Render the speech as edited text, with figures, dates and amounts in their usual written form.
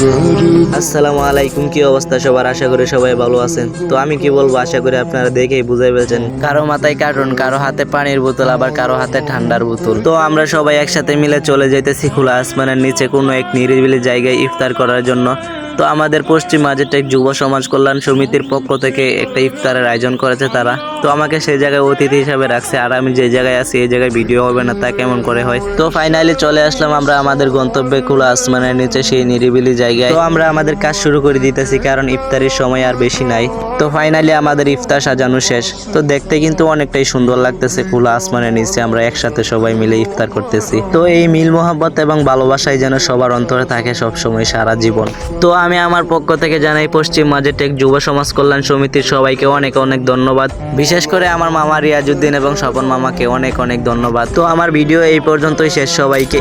আসসালামু আলাইকুম, কি অবস্থা সবার? আশা করি সবাই ভালো আছেন। তো আমি কি বলবো, আশা করি আপনারা দেখেই বুঝাই পেয়েছেন। কারো মাথায় কার্টুন, কারো হাতে পানির বোতল, আবার কারো হাতে ঠান্ডার বোতল। তো আমরা সবাই একসাথে মিলে চলে যাইতেছি খোলা আসমানের নিচে কোনো এক নিরিবিলি জায়গায় ইফতার করার জন্য। তো আমাদের পশ্চিম মাঝেরটেক যুব সমাজ কল্যাণ সমিতির পক্ষ থেকে একটা ইফতারের আয়োজন করেছে তারা। তো আমাকে সেই জায়গায় অতিথি হিসাবে রাখছে, আর আমি যে জায়গায় আছি এই জায়গায় ভিডিও হবে না তা কেমন করে হয়। তো ফাইনালি চলে আসলাম আমরা আমাদের গন্তব্যে খোলা আসমানের নিচে সেই নিরিবিলি জায়গায়। তো আমরা আমাদের কাজ শুরু করে দিতেছি, কারণ ইফতারের সময় আর বেশি নাই। তো ফাইনালি আমাদের ইফতার সাজানো শেষ। তো দেখতে কিন্তু অনেকটাই সুন্দর লাগতেছে, খোলা আসমানের নিচে আমরা একসাথে সবাই মিলে ইফতার করতেছি। তো এই মিল মোহাব্বত এবং ভালোবাসাই যেন সবার অন্তরে থাকে সবসময় সারা জীবন। তো আমি আমার পক্ষ থেকে জানাই পশ্চিম মাঝেরটেক যুব সমাজ কল্যাণ সমিতির সবাইকে অনেক অনেক ধন্যবাদ। বিশেষ করে আমার মামা রিয়াজউদ্দিন এবং স্বপন মামাকে অনেক অনেক ধন্যবাদ। তো আমার ভিডিও এই পর্যন্তই শেষ। সবাইকে